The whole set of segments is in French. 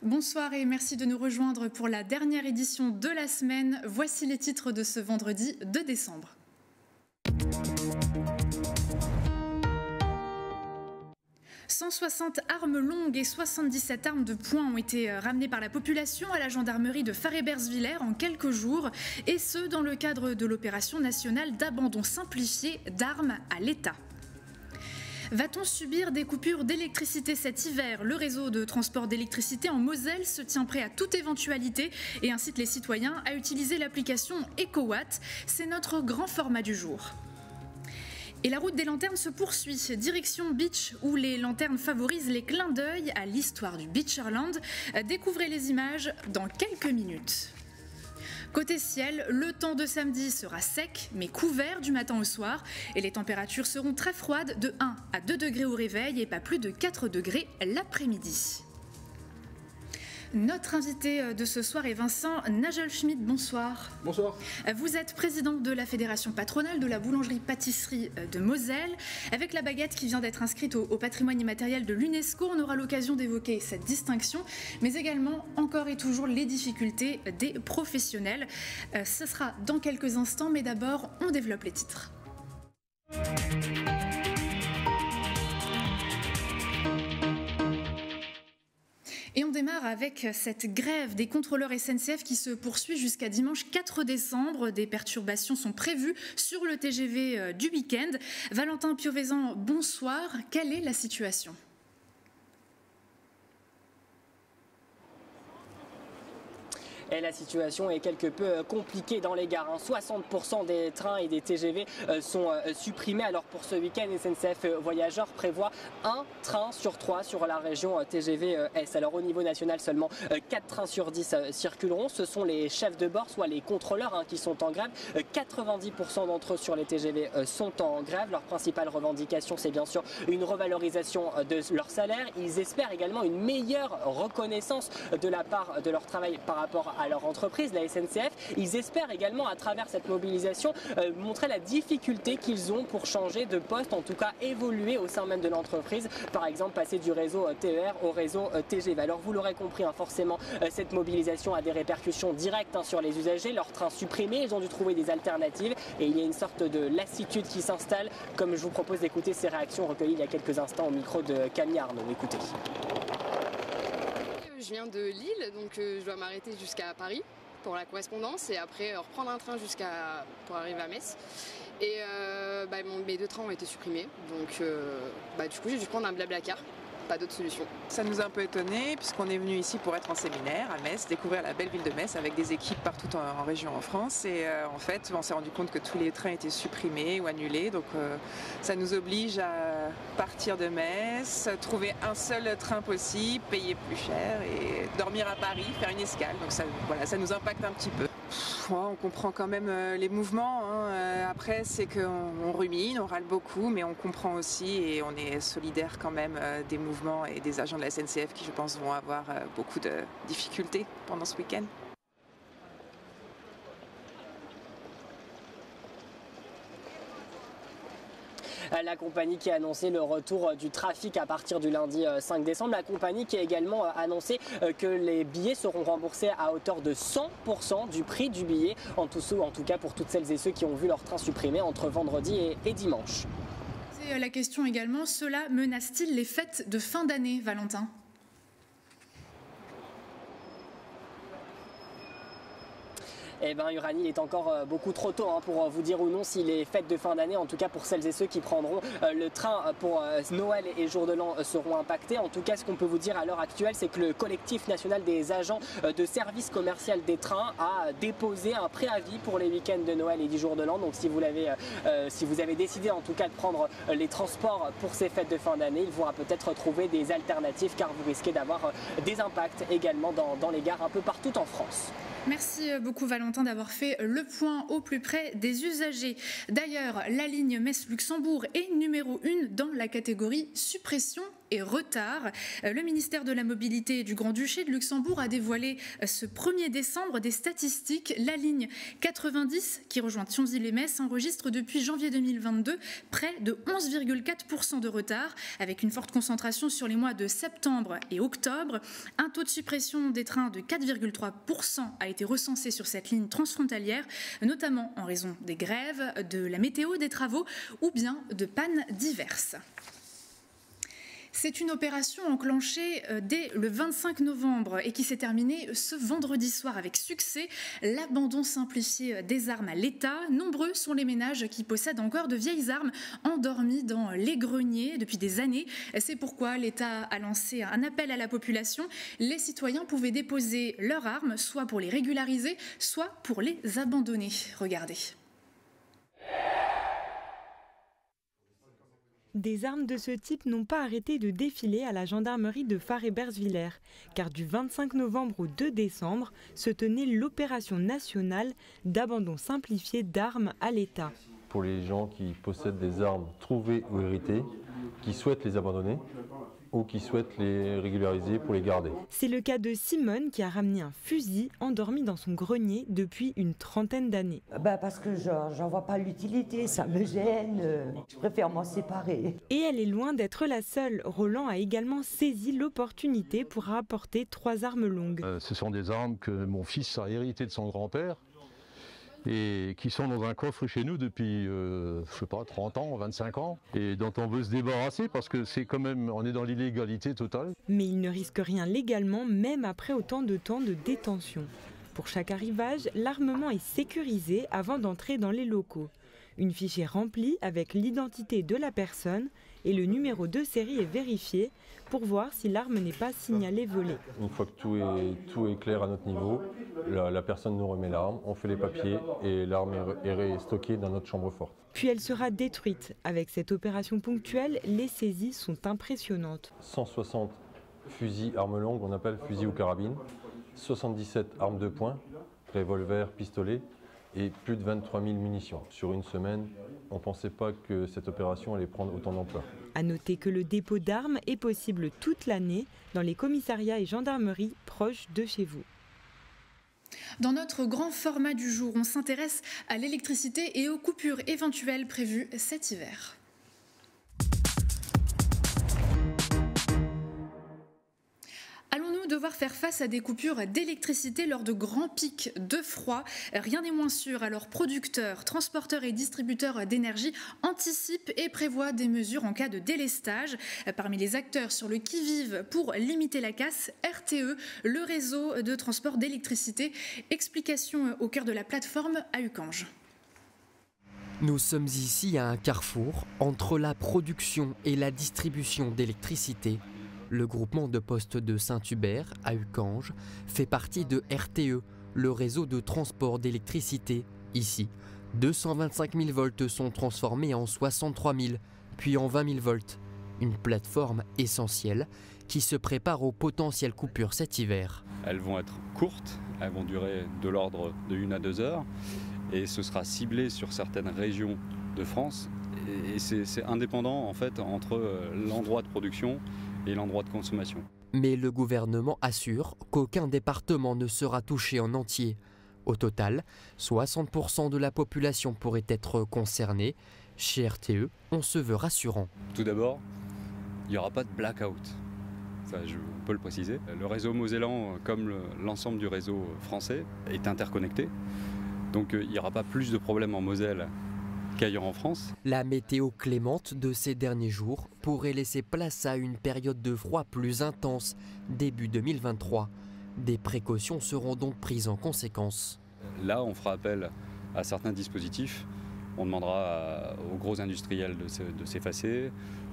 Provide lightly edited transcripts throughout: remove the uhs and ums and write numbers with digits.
Bonsoir et merci de nous rejoindre pour la dernière édition de la semaine. Voici les titres de ce vendredi 2 décembre. « 160 armes longues et 77 armes de poing ont été ramenées par la population à la gendarmerie de Farébersvillers en quelques jours, et ce dans le cadre de l'opération nationale d'abandon simplifié d'armes à l'État. Va-t-on subir des coupures d'électricité cet hiver? Le réseau de transport d'électricité en Moselle se tient prêt à toute éventualité et incite les citoyens à utiliser l'application EcoWatt. C'est notre grand format du jour. Et la route des lanternes se poursuit, direction Beach, où les lanternes favorisent les clins d'œil à l'histoire du Beacherland. Découvrez les images dans quelques minutes. Côté ciel, le temps de samedi sera sec, mais couvert du matin au soir, et les températures seront très froides, de 1 à 2 degrés au réveil et pas plus de 4 degrés l'après-midi. Notre invité de ce soir est Vincent Nagelschmidt. Bonsoir. Bonsoir. Vous êtes président de la Fédération patronale de la boulangerie-pâtisserie de Moselle. Avec la baguette qui vient d'être inscrite au patrimoine immatériel de l'UNESCO, on aura l'occasion d'évoquer cette distinction, mais également encore et toujours les difficultés des professionnels. Ce sera dans quelques instants, mais d'abord, on développe les titres. Et on démarre avec cette grève des contrôleurs SNCF qui se poursuit jusqu'à dimanche 4 décembre. Des perturbations sont prévues sur le TGV du week-end. Valentin Piovesan, bonsoir. Quelle est la situation ? Et la situation est quelque peu compliquée dans les gares. 60% des trains et des TGV sont supprimés. Alors pour ce week-end, SNCF Voyageurs prévoit un train sur 3 sur la région TGV Est. Alors au niveau national, seulement 4 trains sur 10 circuleront. Ce sont les chefs de bord, soit les contrôleurs qui sont en grève. 90% d'entre eux sur les TGV sont en grève. Leur principale revendication, c'est bien sûr une revalorisation de leur salaire. Ils espèrent également une meilleure reconnaissance de la part de leur travail par rapport à leur entreprise, la SNCF. Ils espèrent également, à travers cette mobilisation, montrer la difficulté qu'ils ont pour changer de poste, en tout cas évoluer au sein même de l'entreprise, par exemple passer du réseau TER au réseau TGV. Alors vous l'aurez compris, forcément cette mobilisation a des répercussions directes sur les usagers. Leurs trains supprimés, ils ont dû trouver des alternatives et il y a une sorte de lassitude qui s'installe, comme je vous propose d'écouter ces réactions recueillies il y a quelques instants au micro de Camille Arnaud. Écoutez. Je viens de Lille, donc je dois m'arrêter jusqu'à Paris pour la correspondance et après reprendre un train pour arriver à Metz. Et mes 2 trains ont été supprimés, donc du coup j'ai dû prendre un Blablacar. Pas d'autre solution. Ça nous a un peu étonnés puisqu'on est venu ici pour être en séminaire à Metz, découvrir la belle ville de Metz avec des équipes partout en région en France et en fait on s'est rendu compte que tous les trains étaient supprimés ou annulés, donc ça nous oblige à partir de Metz, trouver un seul train possible, payer plus cher et dormir à Paris, faire une escale, donc ça nous impacte un petit peu. On comprend quand même les mouvements, après c'est qu'on rumine, on râle beaucoup, mais on comprend aussi et on est solidaire quand même des mouvements et des agents de la SNCF qui je pense vont avoir beaucoup de difficultés pendant ce week-end. La compagnie qui a annoncé le retour du trafic à partir du lundi 5 décembre. La compagnie qui a également annoncé que les billets seront remboursés à hauteur de 100% du prix du billet, en tout cas pour toutes celles et ceux qui ont vu leur train supprimé entre vendredi et dimanche. C'est la question également, cela menace-t-il les fêtes de fin d'année, Valentin ? Eh bien, Uranie, il est encore beaucoup trop tôt pour vous dire ou non si les fêtes de fin d'année, en tout cas pour celles et ceux qui prendront le train pour Noël et jour de l'an, seront impactés. En tout cas, ce qu'on peut vous dire à l'heure actuelle, c'est que le collectif national des agents de service commercial des trains a déposé un préavis pour les week-ends de Noël et du jour de l'an. Donc si vous avez décidé en tout cas de prendre les transports pour ces fêtes de fin d'année, il faudra peut-être trouver des alternatives car vous risquez d'avoir des impacts également dans les gares un peu partout en France. Merci beaucoup Valentin d'avoir fait le point au plus près des usagers. D'ailleurs, la ligne Metz-Luxembourg est numéro 1 dans la catégorie suppression et retard. Le ministère de la Mobilité du Grand-Duché de Luxembourg a dévoilé ce 1er décembre des statistiques. La ligne 90 qui rejoint Thionville-les-Metz enregistre depuis janvier 2022 près de 11,4% de retard, avec une forte concentration sur les mois de septembre et octobre. Un taux de suppression des trains de 4,3% a été recensé sur cette ligne transfrontalière, notamment en raison des grèves, de la météo, des travaux ou bien de pannes diverses. C'est une opération enclenchée dès le 25 novembre et qui s'est terminée ce vendredi soir avec succès. L'abandon simplifié des armes à l'État. Nombreux sont les ménages qui possèdent encore de vieilles armes endormies dans les greniers depuis des années. C'est pourquoi l'État a lancé un appel à la population. Les citoyens pouvaient déposer leurs armes, soit pour les régulariser, soit pour les abandonner. Regardez. Des armes de ce type n'ont pas arrêté de défiler à la gendarmerie de Fare-et-Bersviller, car du 25 novembre au 2 décembre se tenait l'opération nationale d'abandon simplifié d'armes à l'État. Pour les gens qui possèdent des armes trouvées ou héritées, qui souhaitent les abandonner ou qui souhaitent les régulariser pour les garder. C'est le cas de Simone qui a ramené un fusil endormi dans son grenier depuis une trentaine d'années. Parce que j'en vois pas l'utilité, ça me gêne, je préfère m'en séparer. Et elle est loin d'être la seule. Roland a également saisi l'opportunité pour rapporter 3 armes longues. Ce sont des armes que mon fils a héritées de son grand-père et qui sont dans un coffre chez nous depuis, 30 ans, 25 ans, et dont on veut se débarrasser parce que c'est quand même, on est dans l'illégalité totale. Mais il ne risque rien légalement, même après autant de temps de détention. Pour chaque arrivage, l'armement est sécurisé avant d'entrer dans les locaux. Une fiche est remplie avec l'identité de la personne et le numéro de série est vérifié pour voir si l'arme n'est pas signalée volée. Une fois que tout est clair à notre niveau, la personne nous remet l'arme, on fait les papiers et l'arme est stockée dans notre chambre forte. Puis elle sera détruite. Avec cette opération ponctuelle, les saisies sont impressionnantes. 160 fusils armes longues, on appelle fusils ou carabines, 77 armes de poing, revolver, pistolet, et plus de 23 000 munitions. Sur une semaine, on ne pensait pas que cette opération allait prendre autant d'ampleur. À noter que le dépôt d'armes est possible toute l'année dans les commissariats et gendarmeries proches de chez vous. Dans notre grand format du jour, on s'intéresse à l'électricité et aux coupures éventuelles prévues cet hiver. Allons-nous devoir faire face à des coupures d'électricité lors de grands pics de froid? Rien n'est moins sûr, alors producteurs, transporteurs et distributeurs d'énergie anticipent et prévoient des mesures en cas de délestage. Parmi les acteurs sur le qui-vive pour limiter la casse, RTE, le réseau de transport d'électricité. Explication au cœur de la plateforme à Uckange. Nous sommes ici à un carrefour entre la production et la distribution d'électricité. Le groupement de postes de Saint-Hubert, à Uckange, fait partie de RTE, le réseau de transport d'électricité. Ici, 225 000 volts sont transformés en 63 000, puis en 20 000 volts. Une plateforme essentielle qui se prépare aux potentielles coupures cet hiver. Elles vont être courtes, elles vont durer de l'ordre de 1 à 2 heures, et ce sera ciblé sur certaines régions de France. Et c'est indépendant en fait entre l'endroit de production et l'endroit de consommation. Mais le gouvernement assure qu'aucun département ne sera touché en entier. Au total, 60% de la population pourrait être concernée. Chez RTE, on se veut rassurant. Tout d'abord, il n'y aura pas de blackout. Ça, on peut le préciser. Le réseau mosellan, comme l'ensemble du réseau français, est interconnecté. Donc il n'y aura pas plus de problèmes en Moselle qu'ailleurs en France. La météo clémente de ces derniers jours pourrait laisser place à une période de froid plus intense début 2023. Des précautions seront donc prises en conséquence. Là, on fera appel à certains dispositifs. On demandera aux gros industriels de s'effacer.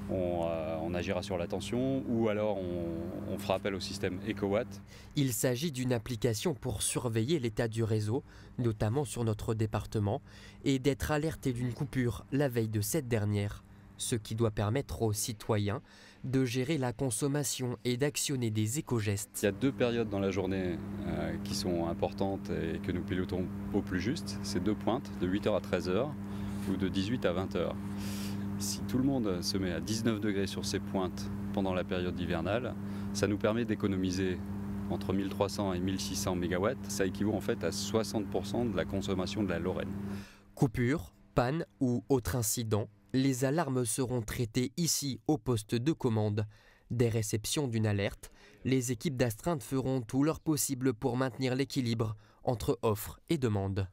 On agira sur la tension ou alors on fera appel au système EcoWatt. Il s'agit d'une application pour surveiller l'état du réseau, notamment sur notre département, et d'être alerté d'une coupure la veille de cette dernière, ce qui doit permettre aux citoyens de gérer la consommation et d'actionner des éco-gestes. Il y a 2 périodes dans la journée qui sont importantes et que nous pilotons au plus juste. C'est 2 pointes, de 8h à 13h ou de 18 à 20h. Si tout le monde se met à 19 degrés sur ces pointes pendant la période hivernale. Ça nous permet d'économiser entre 1300 et 1600 MW. Ça équivaut en fait à 60% de la consommation de la Lorraine. Coupure, panne ou autre incident, les alarmes seront traitées ici au poste de commande. Dès réception d'une alerte, les équipes d'astreinte feront tout leur possible pour maintenir l'équilibre entre offre et demande.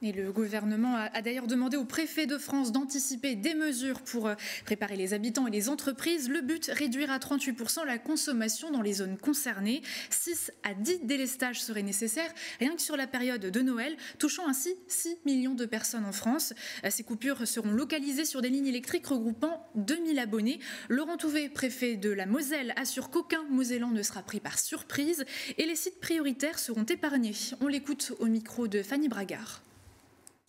Et le gouvernement a d'ailleurs demandé au préfet de France d'anticiper des mesures pour préparer les habitants et les entreprises. Le but, réduire à 38% la consommation dans les zones concernées. 6 à 10 délestages seraient nécessaires, rien que sur la période de Noël, touchant ainsi 6 millions de personnes en France. Ces coupures seront localisées sur des lignes électriques regroupant 2000 abonnés. Laurent Touvet, préfet de la Moselle, assure qu'aucun Mosellan ne sera pris par surprise et les sites prioritaires seront épargnés. On l'écoute au micro de Fanny Bragard.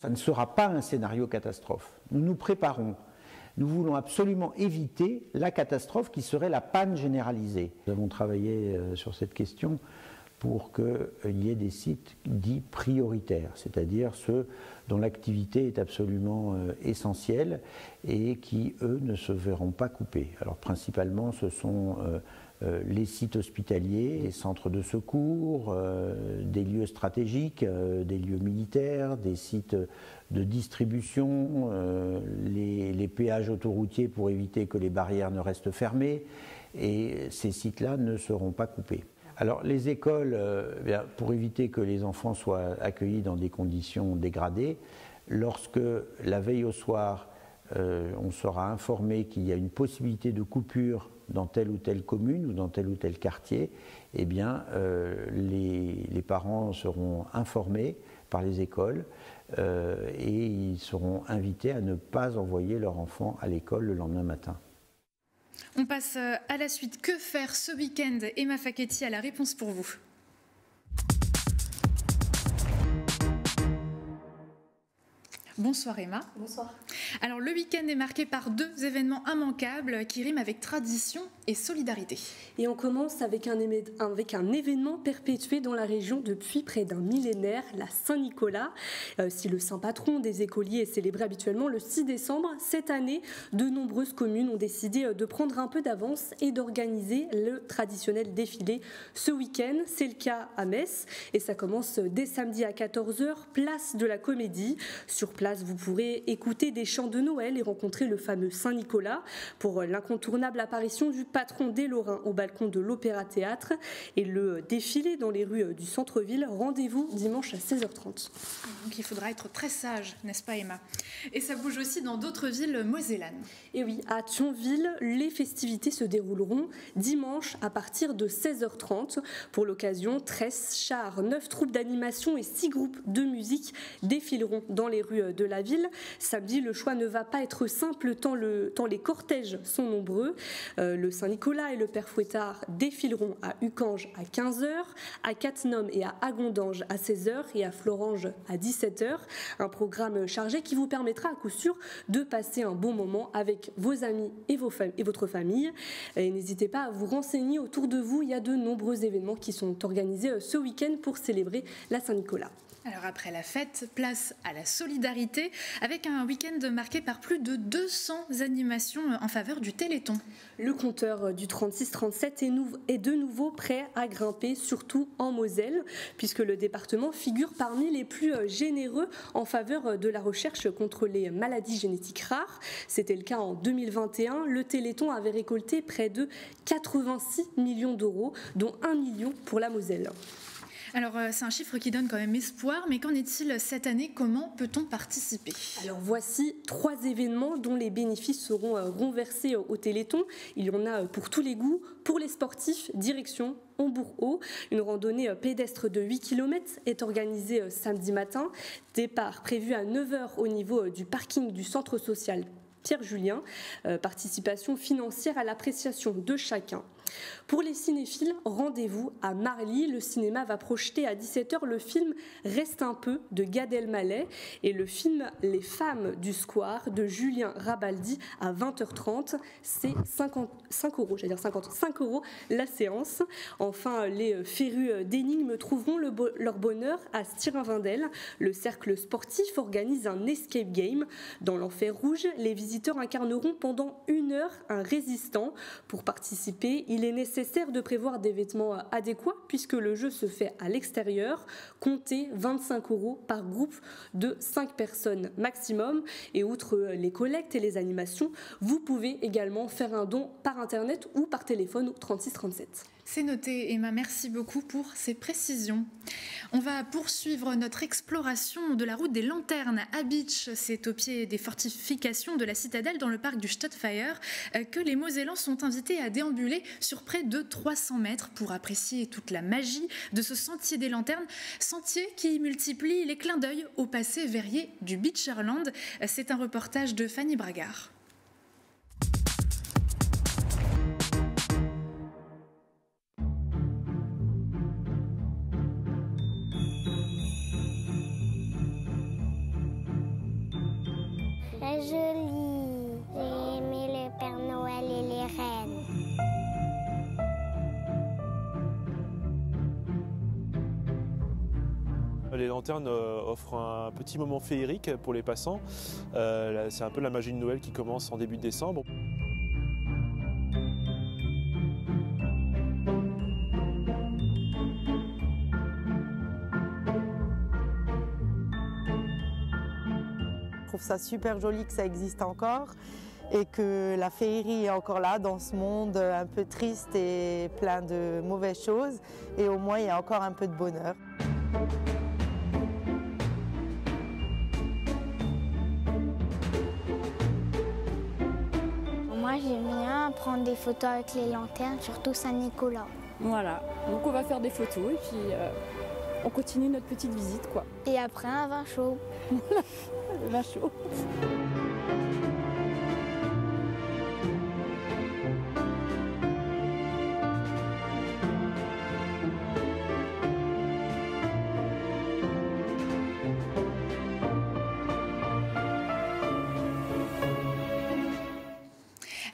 Ça ne sera pas un scénario catastrophe. Nous nous préparons. Nous voulons absolument éviter la catastrophe qui serait la panne généralisée. Nous avons travaillé sur cette question pour qu'il y ait des sites dits prioritaires, c'est-à-dire ceux dont l'activité est absolument essentielle et qui, eux, ne se verront pas coupés. Alors principalement, ce sont les sites hospitaliers, les centres de secours, des lieux stratégiques, des lieux militaires, des sites de distribution, les péages autoroutiers pour éviter que les barrières ne restent fermées, et ces sites-là ne seront pas coupés. Alors les écoles, pour éviter que les enfants soient accueillis dans des conditions dégradées, lorsque la veille au soir, on sera informé qu'il y a une possibilité de coupure dans telle ou telle commune ou dans tel ou tel quartier, eh bien, les parents seront informés par les écoles et ils seront invités à ne pas envoyer leur enfant à l'école le lendemain matin. On passe à la suite. Que faire ce week-end? Emma Facchetti a la réponse pour vous. Bonsoir Emma. Bonsoir. Alors le week-end est marqué par 2 événements immanquables qui riment avec tradition et solidarité. Et on commence avec un événement perpétué dans la région depuis près d'un millénaire, la Saint-Nicolas. Si le saint patron des écoliers est célébré habituellement le 6 décembre, cette année, de nombreuses communes ont décidé de prendre un peu d'avance et d'organiser le traditionnel défilé ce week-end. C'est le cas à Metz et ça commence dès samedi à 14h, place de la Comédie. Sur place, vous pourrez écouter des chants de Noël et rencontrer le fameux Saint-Nicolas pour l'incontournable apparition du patron des Lorrains au balcon de l'Opéra-Théâtre et le défilé dans les rues du centre-ville. Rendez-vous dimanche à 16h30. Donc il faudra être très sage, n'est-ce pas Emma? Et ça bouge aussi dans d'autres villes mosellanes. Et oui, à Thionville, les festivités se dérouleront dimanche à partir de 16h30. Pour l'occasion, 13 chars, 9 troupes d'animation et 6 groupes de musique défileront dans les rues de la ville. Samedi, le choix ne va pas être simple tant les cortèges sont nombreux. Le Saint-Nicolas et le Père Fouettard défileront à Ucange à 15h, à Cattenom et à Agondange à 16h et à Florange à 17h. Un programme chargé qui vous permettra à coup sûr de passer un bon moment avec vos amis et votre famille. Et n'hésitez pas à vous renseigner autour de vous. Il y a de nombreux événements qui sont organisés ce week-end pour célébrer la Saint-Nicolas. Alors après la fête, place à la solidarité avec un week-end marqué par plus de 200 animations en faveur du Téléthon. Le compteur du 36-37 est de nouveau prêt à grimper, surtout en Moselle, puisque le département figure parmi les plus généreux en faveur de la recherche contre les maladies génétiques rares. C'était le cas en 2021. Le Téléthon avait récolté près de 86 millions d'euros, dont 1 million pour la Moselle. Alors c'est un chiffre qui donne quand même espoir, mais qu'en est-il cette année? Comment peut-on participer? Alors voici 3 événements dont les bénéfices seront renversés au Téléthon. Il y en a pour tous les goûts. Pour les sportifs, direction Hambourg-Haut. Une randonnée pédestre de 8 km est organisée samedi matin. Départ prévu à 9h au niveau du parking du centre social Pierre-Julien. Participation financière à l'appréciation de chacun. Pour les cinéphiles, rendez-vous à Marly. Le cinéma va projeter à 17h le film Reste un peu de Gad Elmaleh et le film Les femmes du square de Julien Rabaldi à 20h30. C'est 5 € la séance. Enfin, les férus d'énigmes trouveront leur bonheur à Stirin-Vindel. Le cercle sportif organise un escape game. Dans l'enfer rouge, les visiteurs incarneront pendant 1 heure un résistant. Pour participer, il est nécessaire de prévoir des vêtements adéquats puisque le jeu se fait à l'extérieur. Comptez 25 € par groupe de 5 personnes maximum. Et outre les collectes et les animations, vous pouvez également faire un don par internet ou par téléphone au 3637. C'est noté, Emma, merci beaucoup pour ces précisions. On va poursuivre notre exploration de la route des Lanternes à Bitche. C'est au pied des fortifications de la citadelle dans le parc du Stadtfeuer que les Mosellans sont invités à déambuler sur près de 300 mètres pour apprécier toute la magie de ce sentier des Lanternes, sentier qui multiplie les clins d'œil au passé verrier du Bitcherland. C'est un reportage de Fanny Bragard. Très joli. J'ai aimé le Père Noël et les reines. Les lanternes offrent un petit moment féerique pour les passants. C'est un peu la magie de Noël qui commence en début de décembre. Je trouve ça super joli que ça existe encore et que la féerie est encore là dans ce monde un peu triste et plein de mauvaises choses. Et au moins, il y a encore un peu de bonheur. Moi, j'aime bien prendre des photos avec les lanternes, surtout Saint-Nicolas. Voilà, donc on va faire des photos et puis on continue notre petite visite, quoi. Et après, un vin chaud. Le vin chaud.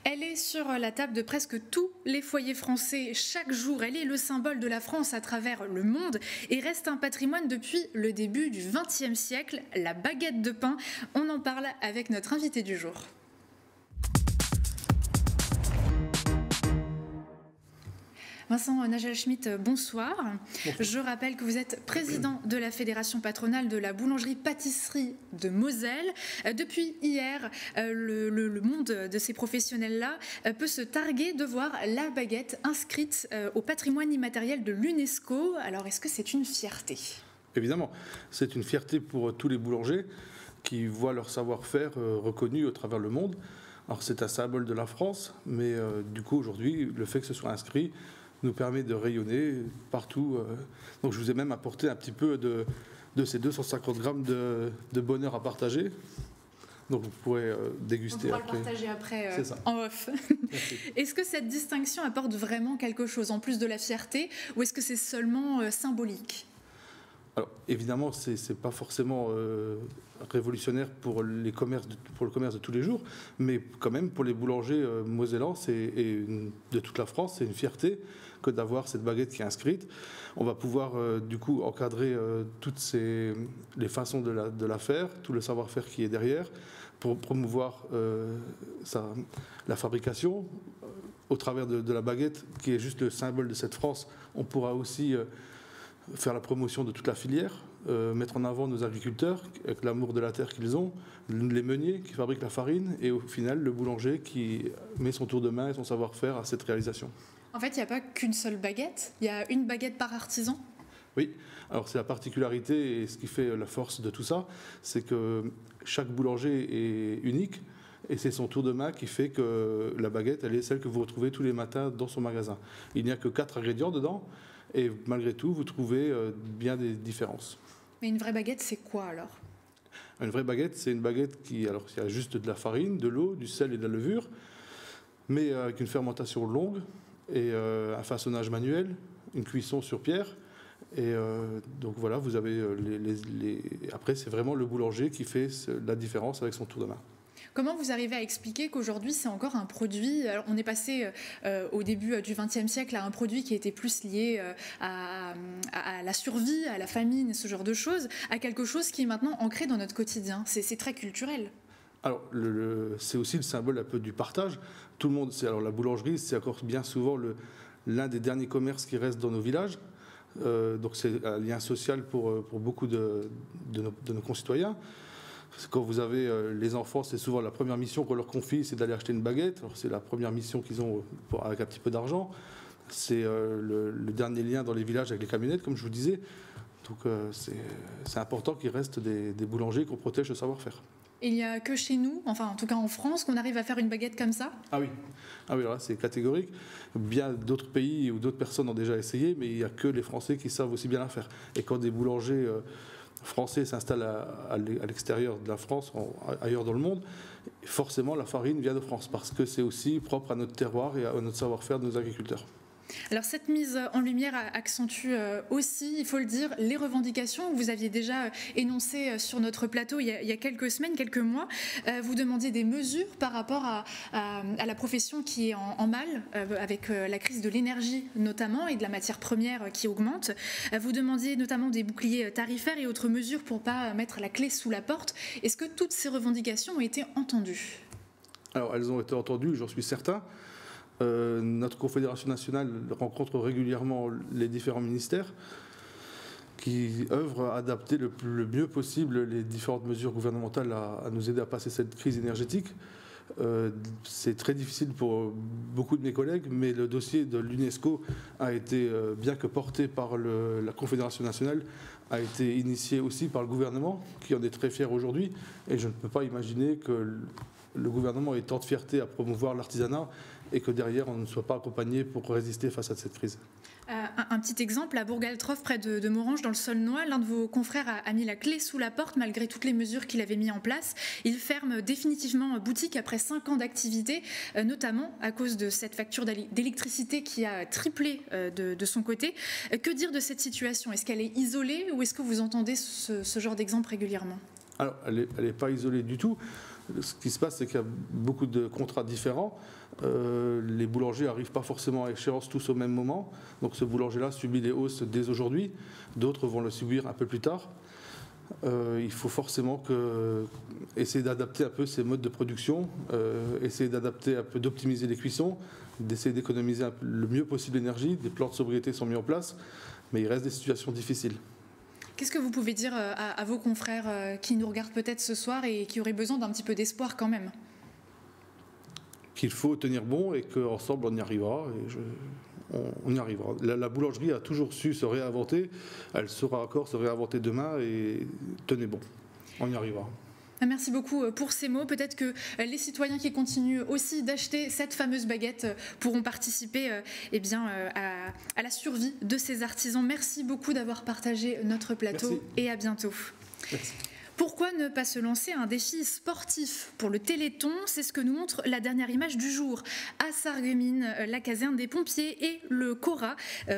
Elle est sur la table de presque tous les foyers français. Chaque jour, elle est le symbole de la France à travers le monde et reste un patrimoine depuis le début du XXe siècle, la baguette de pain. On en parle avec notre invité du jour. Vincent Nagel-Schmitt, bonsoir. Bonsoir. Je rappelle que vous êtes président de la Fédération patronale de la boulangerie-pâtisserie de Moselle. Depuis hier, le monde de ces professionnels-là peut se targuer de voir la baguette inscrite au patrimoine immatériel de l'UNESCO. Alors, est-ce que c'est une fierté ? Évidemment, c'est une fierté pour tous les boulangers qui voient leur savoir-faire reconnu au travers le monde. Alors, c'est un symbole de la France, mais du coup, aujourd'hui, le fait que ce soit inscrit nous permet de rayonner partout. Donc je vous ai même apporté un petit peu de ces 250 grammes de bonheur à partager. Donc vous pourrez déguster après. On pourra le partager après en off. Est-ce que cette distinction apporte vraiment quelque chose en plus de la fierté ou est-ce que c'est seulement symbolique ? Alors évidemment, c'est pas forcément révolutionnaire pour le commerce de tous les jours, mais quand même pour les boulangers mosellans et de toute la France, c'est une fierté que d'avoir cette baguette qui est inscrite. On va pouvoir du coup encadrer toutes les façons de la faire, tout le savoir-faire qui est derrière, pour promouvoir la fabrication. Au travers de la baguette, qui est juste le symbole de cette France, on pourra aussi faire la promotion de toute la filière, mettre en avant nos agriculteurs avec l'amour de la terre qu'ils ont, les meuniers qui fabriquent la farine et au final le boulanger qui met son tour de main et son savoir-faire à cette réalisation. En fait, il n'y a pas qu'une seule baguette, il y a une baguette par artisan ? Oui, alors c'est la particularité et ce qui fait la force de tout ça, c'est que chaque boulanger est unique et c'est son tour de main qui fait que la baguette, elle est celle que vous retrouvez tous les matins dans son magasin. Il n'y a que 4 ingrédients dedans. Et malgré tout, vous trouvez bien des différences. Mais une vraie baguette, c'est quoi alors ? Une vraie baguette, c'est une baguette qui il y a juste de la farine, de l'eau, du sel et de la levure, mais avec une fermentation longue et un façonnage manuel, une cuisson sur pierre. Et donc voilà, vous avez après c'est vraiment le boulanger qui fait la différence avec son tour de main. Comment vous arrivez à expliquer qu'aujourd'hui c'est encore un produit, alors on est passé au début du XXe siècle à un produit qui était plus lié à la survie, à la famine, ce genre de choses, à quelque chose qui est maintenant ancré dans notre quotidien. C'est très culturel. Alors c'est aussi le symbole un peu du partage. Tout le monde, alors la boulangerie, c'est encore bien souvent l'un des derniers commerces qui reste dans nos villages. Donc c'est un lien social pour beaucoup de nos concitoyens. Quand vous avez les enfants, c'est souvent la première mission qu'on leur confie, c'est d'aller acheter une baguette. Alors c'est la première mission qu'ils ont avec un petit peu d'argent. C'est le dernier lien dans les villages avec les camionnettes, comme je vous disais. Donc c'est important qu'il reste des boulangers, qu'on protège le savoir-faire. Il n'y a que chez nous, enfin en tout cas en France, qu'on arrive à faire une baguette comme ça? Ah oui, alors là c'est catégorique. Bien d'autres pays ou d'autres personnes ont déjà essayé, mais il n'y a que les Français qui savent aussi bien la faire. Et quand des boulangers français s'installent à l'extérieur de la France, ailleurs dans le monde, forcément la farine vient de France, parce que c'est aussi propre à notre terroir et à notre savoir-faire de nos agriculteurs. Alors cette mise en lumière accentue aussi, il faut le dire, les revendications que vous aviez déjà énoncées sur notre plateau il y a quelques semaines, quelques mois. Vous demandiez des mesures par rapport à la profession qui est en mal, avec la crise de l'énergie notamment et de la matière première qui augmente. Vous demandiez notamment des boucliers tarifaires et autres mesures pour ne pas mettre la clé sous la porte. Est-ce que toutes ces revendications ont été entendues? Alors elles ont été entendues, j'en suis certain. Notre Confédération nationale rencontre régulièrement les différents ministères qui œuvrent à adapter le mieux possible les différentes mesures gouvernementales à nous aider à passer cette crise énergétique. C'est très difficile pour beaucoup de mes collègues, mais le dossier de l'UNESCO a été, bien que porté par la Confédération nationale, a été initié aussi par le gouvernement, qui en est très fier aujourd'hui. Et je ne peux pas imaginer que le gouvernement ait tant de fierté à promouvoir l'artisanat et que derrière on ne soit pas accompagné pour résister face à cette crise. Un petit exemple, à Bourg-Altroff, près de Morange, dans le Saulnois, l'un de vos confrères a mis la clé sous la porte malgré toutes les mesures qu'il avait mises en place. Il ferme définitivement boutique après 5 ans d'activité, notamment à cause de cette facture d'électricité qui a triplé de son côté. Que dire de cette situation? Est-ce qu'elle est isolée ou est-ce que vous entendez ce genre d'exemple régulièrement? Alors, elle n'est pas isolée du tout. Ce qui se passe, c'est qu'il y a beaucoup de contrats différents. Les boulangers n'arrivent pas forcément à échéance tous au même moment. Donc ce boulanger-là subit les hausses dès aujourd'hui. D'autres vont le subir un peu plus tard. Il faut forcément essayer d'adapter un peu ces modes de production, essayer d'adapter un peu, d'optimiser les cuissons, d'essayer d'économiser le mieux possible l'énergie. Des plans de sobriété sont mis en place, mais il reste des situations difficiles. Qu'est-ce que vous pouvez dire à vos confrères qui nous regardent peut-être ce soir et qui auraient besoin d'un petit peu d'espoir quand même? Qu'il faut tenir bon et qu'ensemble on y arrivera. On y arrivera. La boulangerie a toujours su se réinventer. Elle saura encore se réinventer demain et tenez bon. On y arrivera. Merci beaucoup pour ces mots. Peut-être que les citoyens qui continuent aussi d'acheter cette fameuse baguette pourront participer à la survie de ces artisans. Merci beaucoup d'avoir partagé notre plateau. Merci. Et à bientôt. Merci. Pourquoi ne pas se lancer un défi sportif pour le Téléthon? C'est ce que nous montre la dernière image du jour. À Sarreguemines, la caserne des pompiers et le Cora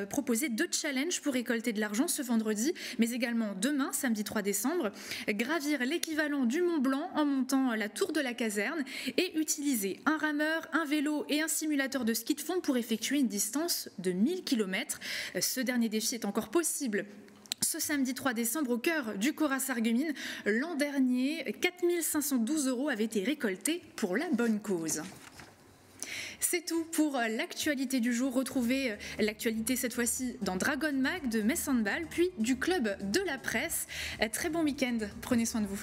proposaient 2 challenges pour récolter de l'argent ce vendredi, mais également demain, samedi 3 décembre, gravir l'équivalent du Mont Blanc en montant la tour de la caserne et utiliser un rameur, un vélo et un simulateur de ski de fond pour effectuer une distance de 1000 km. Ce dernier défi est encore possible ce samedi 3 décembre au cœur du Cora Sarreguemines. L'an dernier, 4 512 € avaient été récoltés pour la bonne cause. C'est tout pour l'actualité du jour. Retrouvez l'actualité cette fois-ci dans Dragon Mag de Metz Handball, puis du club de la presse. Très bon week-end, prenez soin de vous.